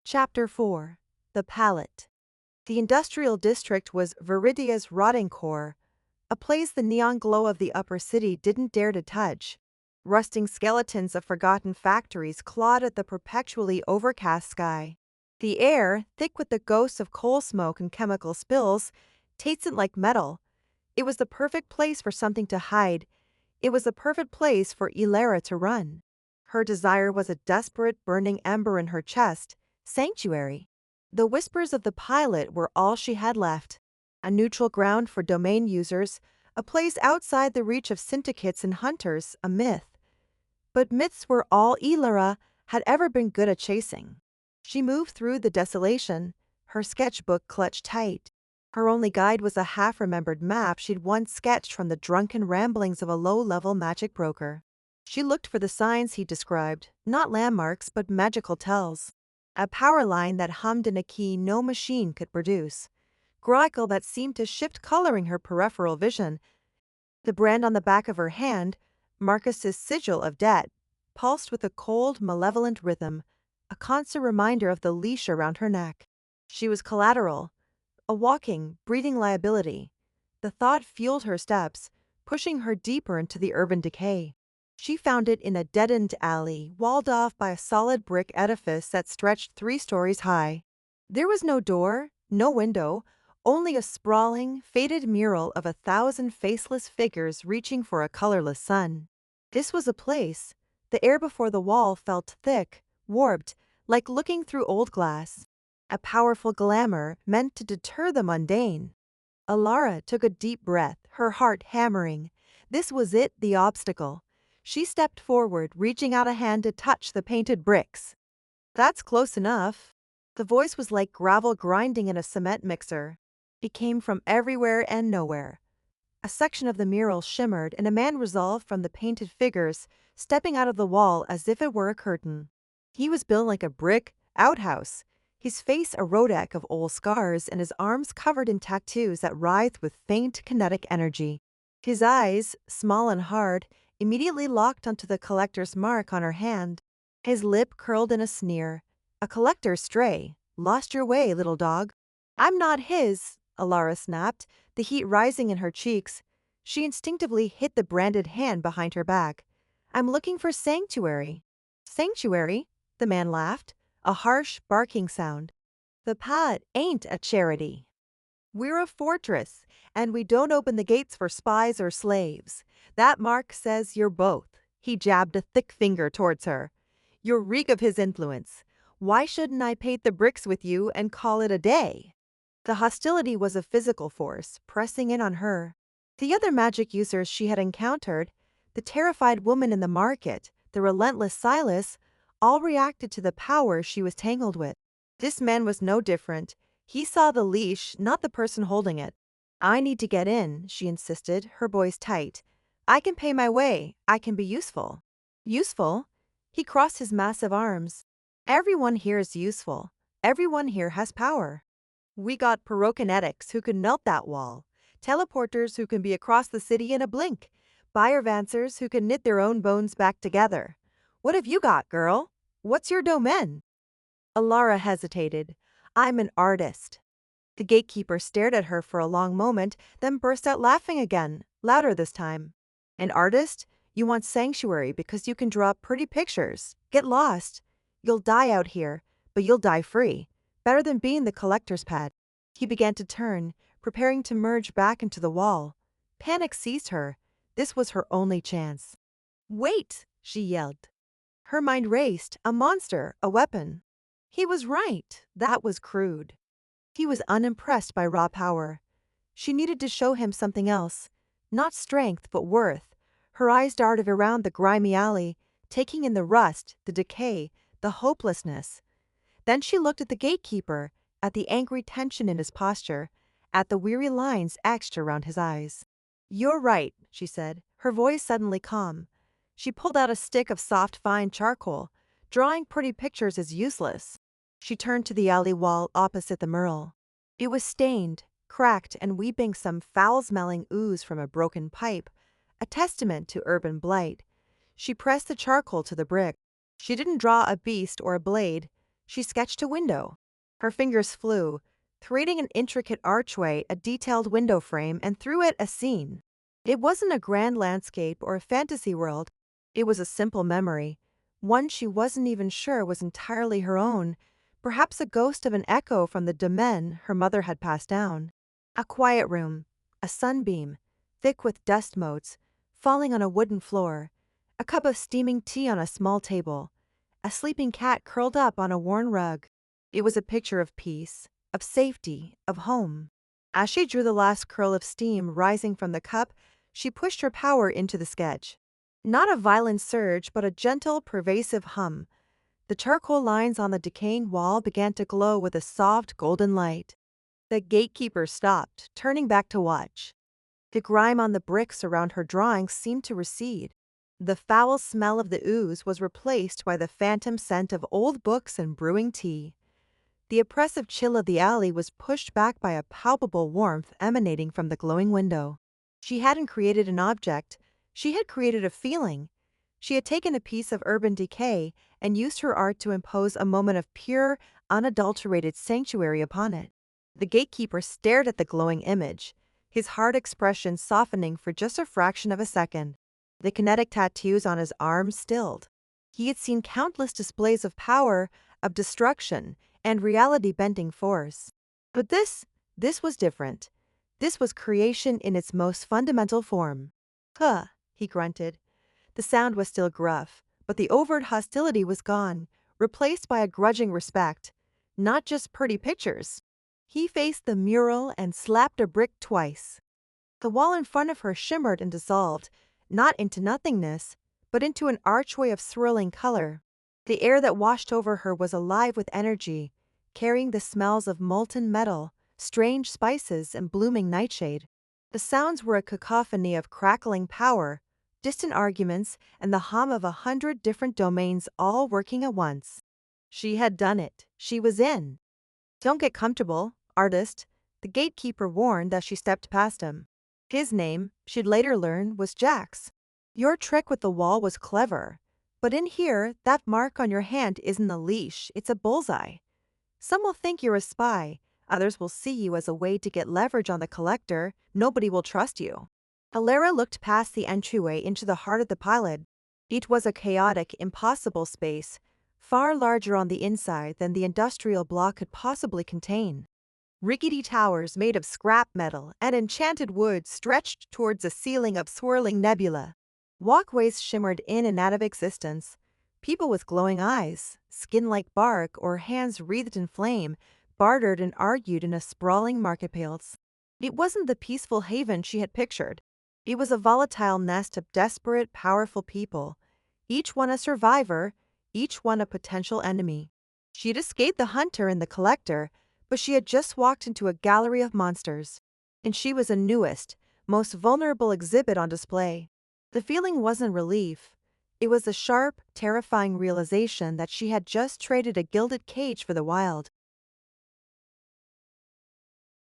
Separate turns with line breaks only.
Chapter 4. The Palette. The industrial district was Viridia's rotting core, a place the neon glow of the upper city didn't dare to touch. Rusting skeletons of forgotten factories clawed at the perpetually overcast sky. The air, thick with the ghosts of coal smoke and chemical spills, tasted like metal. It was the perfect place for something to hide. It was the perfect place for Ilara to run. Her desire was a desperate, burning ember in her chest. Sanctuary. The whispers of the pilot were all she had left. A neutral ground for domain users, a place outside the reach of syndicates and hunters, a myth. But myths were all Ilara had ever been good at chasing. She moved through the desolation, her sketchbook clutched tight. Her only guide was a half-remembered map she'd once sketched from the drunken ramblings of a low-level magic broker. She looked for the signs he described, not landmarks but magical tells. A power line that hummed in a key no machine could produce. Grackle that seemed to shift coloring her peripheral vision. The brand on the back of her hand, Marcus's sigil of debt, pulsed with a cold, malevolent rhythm, a constant reminder of the leash around her neck. She was collateral, a walking, breathing liability. The thought fueled her steps, pushing her deeper into the urban decay. She found it in a dead-end alley, walled off by a solid brick edifice that stretched 3 stories high. There was no door, no window, only a sprawling, faded mural of 1,000 faceless figures reaching for a colorless sun. This was a place. The air before the wall felt thick, warped, like looking through old glass. A powerful glamour meant to deter the mundane. Ilara took a deep breath, her heart hammering. This was it, the obstacle. She stepped forward, reaching out a hand to touch the painted bricks. "That's close enough." The voice was like gravel grinding in a cement mixer. It came from everywhere and nowhere. A section of the mural shimmered, and a man resolved from the painted figures, stepping out of the wall as if it were a curtain. He was built like a brick outhouse, his face a rhodoc of old scars and his arms covered in tattoos that writhed with faint kinetic energy. His eyes, small and hard, immediately locked onto the collector's mark on her hand. His lip curled in a sneer. "A collector's stray. Lost your way, little dog." "I'm not his," Ilara snapped, the heat rising in her cheeks. She instinctively hid the branded hand behind her back. "I'm looking for Sanctuary." "Sanctuary?" The man laughed, a harsh, barking sound. "The pad ain't a charity. We're a fortress, and we don't open the gates for spies or slaves. That mark says you're both." He jabbed a thick finger towards her. "You're reek of his influence. Why shouldn't I paint the bricks with you and call it a day?" The hostility was a physical force, pressing in on her. The other magic users she had encountered, the terrified woman in the market, the relentless Silas, all reacted to the power she was tangled with. This man was no different. He saw the leash, not the person holding it. "I need to get in," she insisted, her voice tight. "I can pay my way. I can be useful." "Useful?" He crossed his massive arms. "Everyone here is useful. Everyone here has power. We got pyrokinetics who can melt that wall, teleporters who can be across the city in a blink, biovancers who can knit their own bones back together. What have you got, girl? What's your domain?" Ilara hesitated. "I'm an artist." The gatekeeper stared at her for a long moment, then burst out laughing again, louder this time. "An artist? You want Sanctuary because you can draw pretty pictures. Get lost. You'll die out here, but you'll die free. Better than being the collector's pet." He began to turn, preparing to merge back into the wall. Panic seized her. This was her only chance. "Wait!" she yelled. Her mind raced. A monster, a weapon. He was right. That was crude. He was unimpressed by raw power. She needed to show him something else. Not strength, but worth. Her eyes darted around the grimy alley, taking in the rust, the decay, the hopelessness. Then she looked at the gatekeeper, at the angry tension in his posture, at the weary lines etched around his eyes. "You're right," she said, her voice suddenly calm. She pulled out a stick of soft, fine charcoal. Drawing pretty pictures is useless. She turned to the alley wall opposite the mural. It was stained, cracked, and weeping some foul-smelling ooze from a broken pipe, a testament to urban blight. She pressed the charcoal to the brick. She didn't draw a beast or a blade. She sketched a window. Her fingers flew, creating an intricate archway, a detailed window frame, and through it a scene. It wasn't a grand landscape or a fantasy world. It was a simple memory, one she wasn't even sure was entirely her own, perhaps a ghost of an echo from the domain her mother had passed down. A quiet room, a sunbeam, thick with dust motes, falling on a wooden floor, a cup of steaming tea on a small table, a sleeping cat curled up on a worn rug. It was a picture of peace, of safety, of home. As she drew the last curl of steam rising from the cup, she pushed her power into the sketch. Not a violent surge, but a gentle, pervasive hum. The charcoal lines on the decaying wall began to glow with a soft, golden light. The gatekeeper stopped, turning back to watch. The grime on the bricks around her drawing seemed to recede. The foul smell of the ooze was replaced by the phantom scent of old books and brewing tea. The oppressive chill of the alley was pushed back by a palpable warmth emanating from the glowing window. She hadn't created an object, she had created a feeling. She had taken a piece of urban decay and used her art to impose a moment of pure, unadulterated sanctuary upon it. The gatekeeper stared at the glowing image, his hard expression softening for just a fraction of a second. The kinetic tattoos on his arms stilled. He had seen countless displays of power, of destruction, and reality-bending force. But this was different. This was creation in its most fundamental form. Huh, he grunted. The sound was still gruff, but the overt hostility was gone, replaced by a grudging respect. Not just pretty pictures. He faced the mural and slapped a brick twice. The wall in front of her shimmered and dissolved, not into nothingness, but into an archway of swirling color. The air that washed over her was alive with energy, carrying the smells of molten metal, strange spices, and blooming nightshade. The sounds were a cacophony of crackling power, distant arguments, and the hum of 100 different domains all working at once. She had done it. She was in. Don't get comfortable, artist, the gatekeeper warned as she stepped past him. His name, she'd later learn, was Jax. Your trick with the wall was clever, but in here, that mark on your hand isn't a leash, it's a bullseye. Some will think you're a spy, others will see you as a way to get leverage on the collector, nobody will trust you. Alara looked past the entryway into the heart of the pilot. It was a chaotic, impossible space, far larger on the inside than the industrial block could possibly contain. Rickety towers made of scrap metal and enchanted wood stretched towards a ceiling of swirling nebula. Walkways shimmered in and out of existence. People with glowing eyes, skin like bark, or hands wreathed in flame, bartered and argued in a sprawling marketplace. It wasn't the peaceful haven she had pictured. It was a volatile nest of desperate, powerful people, each one a survivor, each one a potential enemy. She had escaped the hunter and the collector, but she had just walked into a gallery of monsters. And she was the newest, most vulnerable exhibit on display. The feeling wasn't relief. It was the sharp, terrifying realization that she had just traded a gilded cage for the wild.